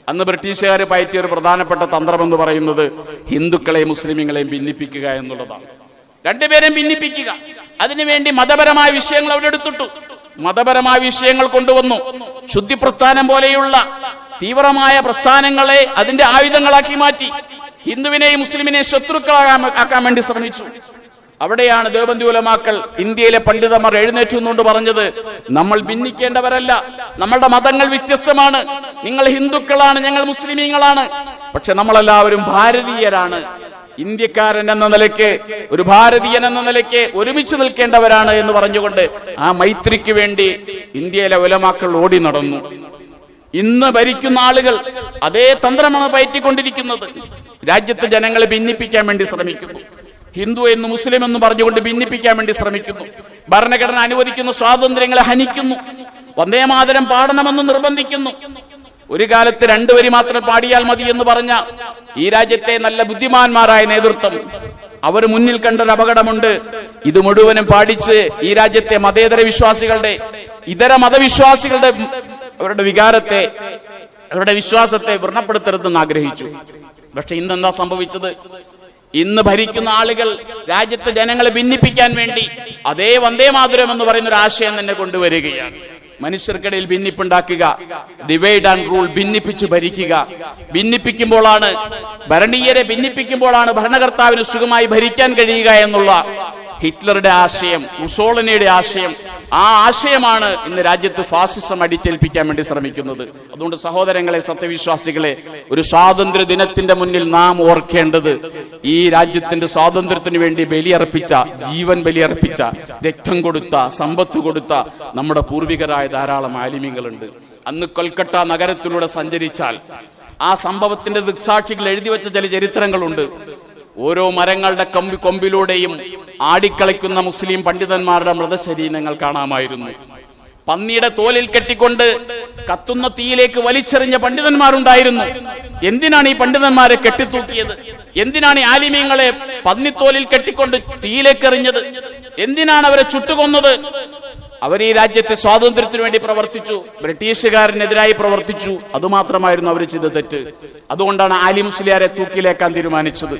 അന്ന് ബ്രിട്ടീഷുകാർ പയറ്റിയ ഒരു പ്രധാനപ്പെട്ട തന്ത്രമെന്ന് പറയുന്നത് ഹിന്ദുക്കളെയും മുസ്ലിമുകളെയും ഭിന്നിപ്പിക്കുക എന്നുള്ളതാണ്. രണ്ടുപേരെയും ഭിന്നിപ്പിക്കുക. അതിനുവേണ്ടി മതപരമായ വിഷയങ്ങൾ അവരെടുത്തിട്ടു. മതപരമായ വിഷയങ്ങൾ കൊണ്ടുവന്നു. ശുദ്ധി പ്രസ്ഥാനം പോലെയുള്ള തീവ്രമായ പ്രസ്ഥാനങ്ങളെ അതിന്റെ ആയുധങ്ങളാക്കി മാറ്റി. ഹിന്ദുവിനെയും മുസ്ലിമിനെയും ശത്രുക്കളാക്കാൻ വേണ്ടി ശ്രമിച്ചു. അവിടെയാണ് ദേവബന്ദി ഉലമാക്കൾ, ഇന്ത്യയിലെ പണ്ഡിതന്മാർ എഴുന്നേറ്റുന്നുകൊണ്ട് പറഞ്ഞത്, നമ്മൾ ഭിന്നിക്കേണ്ടവരല്ല, നമ്മളുടെ മതങ്ങൾ വ്യത്യസ്തമാണ്, നിങ്ങൾ ഹിന്ദുക്കളാണ്, ഞങ്ങൾ മുസ്ലിമീങ്ങളാണ്, പക്ഷെ നമ്മളെല്ലാവരും ഭാരതീയരാണ്, ഇന്ത്യക്കാരൻ എന്ന നിലയ്ക്ക്, ഒരു ഭാരതീയൻ എന്ന നിലയ്ക്ക് ഒരുമിച്ച് നിൽക്കേണ്ടവരാണ് എന്ന് പറഞ്ഞുകൊണ്ട് ആ മൈത്രിക്ക് വേണ്ടി ഇന്ത്യയിലെ ഉലമാക്കൾ ഓടി നടന്നു. ഇന്ന് ഭരിക്കുന്ന ആളുകൾ അതേ തന്ത്രമാണ് പയറ്റിക്കൊണ്ടിരിക്കുന്നത്. രാജ്യത്തെ ജനങ്ങളെ ഭിന്നിപ്പിക്കാൻ വേണ്ടി ശ്രമിക്കുന്നു. ഹിന്ദു എന്ന് മുസ്ലിം എന്ന് പറഞ്ഞുകൊണ്ട് ഭിന്നിപ്പിക്കാൻ വേണ്ടി ശ്രമിക്കുന്നു. ഭരണഘടന അനുവദിക്കുന്ന സ്വാതന്ത്ര്യങ്ങളെ ഹനിക്കുന്നു. വന്ദേമാതരം പാടണമെന്ന് നിർബന്ധിക്കുന്നു. ഒരു കാലത്ത് 2 വരി മാത്രം പാടിയാൽ മതി എന്ന് പറഞ്ഞ ഈ രാജ്യത്തെ നല്ല ബുദ്ധിമാന്മാരായ നേതൃത്വം, അവർ മുന്നിൽ കണ്ടൊരു അപകടമുണ്ട്. ഇത് മുഴുവനും പാടിച്ച് ഈ രാജ്യത്തെ മതേതര വിശ്വാസികളുടെ, ഇതര മതവിശ്വാസികളുടെ അവരുടെ വികാരത്തെ, അവരുടെ വിശ്വാസത്തെ വ്രണപ്പെടുത്തരുതെന്ന് ആഗ്രഹിച്ചു. പക്ഷെ ഇന്നെന്താ സംഭവിച്ചത്? ഇന്ന് ഭരിക്കുന്ന ആളുകൾ രാജ്യത്തെ ജനങ്ങളെ ഭിന്നിപ്പിക്കാൻ വേണ്ടി അതേ വന്ദേമാതരം എന്ന് പറയുന്ന ഒരു ആശയം തന്നെ കൊണ്ടുവരികയാണ്. മനുഷ്യർക്കിടയിൽ ഭിന്നിപ്പുണ്ടാക്കുക, ഡിവൈഡ് ആൻഡ് റൂൾ, ഭിന്നിപ്പിച്ച് ഭരിക്കുക. ഭിന്നിപ്പിക്കുമ്പോഴാണ്, ഭരണീയരെ ഭിന്നിപ്പിക്കുമ്പോഴാണ് ഭരണകർത്താവിന് സുഖമായി ഭരിക്കാൻ കഴിയുക എന്നുള്ള ഹിറ്റ്ലറുടെ ആശയം, മുസോളിനിയുടെ ആശയം, ആ ആശയമാണ് ഇന്ന് രാജ്യത്ത് ഫാസിസം അടിച്ചേൽപ്പിക്കാൻ വേണ്ടി ശ്രമിക്കുന്നത്. അതുകൊണ്ട് സഹോദരങ്ങളെ, സത്യവിശ്വാസികളെ, ഒരു സ്വാതന്ത്ര്യ ദിനത്തിന്റെ മുന്നിൽ നാം ഓർക്കേണ്ടത്, ഈ രാജ്യത്തിന്റെ സ്വാതന്ത്ര്യത്തിന് വേണ്ടി ബലിയർപ്പിച്ച, ജീവൻ ബലിയർപ്പിച്ച, രക്തം കൊടുത്ത, സമ്പത്ത് കൊടുത്ത നമ്മുടെ പൂർവികരായ ധാരാളം ആലിമീങ്ങളുണ്ട്. അന്ന് കൊൽക്കത്ത നഗരത്തിലൂടെ സഞ്ചരിച്ചാൽ ആ സംഭവത്തിന്റെ ദൃക്സാക്ഷികൾ എഴുതി വെച്ച ചില ചരിത്രങ്ങളുണ്ട്. ഓരോ മരങ്ങളുടെ കൊമ്പിലൂടെയും ആടിക്കളിക്കുന്ന മുസ്ലിം പണ്ഡിതന്മാരുടെ മൃതശരീരങ്ങൾ കാണാമായിരുന്നു. പന്നിയുടെ തോലിൽ കെട്ടിക്കൊണ്ട് കത്തുന്ന തീയിലേക്ക് വലിച്ചെറിഞ്ഞ പണ്ഡിതന്മാരുണ്ടായിരുന്നു. എന്തിനാണ് ഈ പണ്ഡിതന്മാരെ കെട്ടിത്തൂക്കിയത്? എന്തിനാണ് ഈ ആലിമീങ്ങളെ പന്നിത്തോലിൽ കെട്ടിക്കൊണ്ട് തീയിലേക്ക് എറിഞ്ഞത്? എന്തിനാണ് അവരെ ചുട്ടുകൊന്നത്? അവർ ഈ രാജ്യത്തെ സ്വാതന്ത്ര്യത്തിന് വേണ്ടി പ്രവർത്തിച്ചു, ബ്രിട്ടീഷുകാരനെതിരായി പ്രവർത്തിച്ചു. അതുമാത്രമായിരുന്നു അവർ ചെയ്ത തെറ്റ്. അതുകൊണ്ടാണ് ആലി മുസ്ലിയാരെ തൂക്കിലേക്കാൻ തീരുമാനിച്ചത്.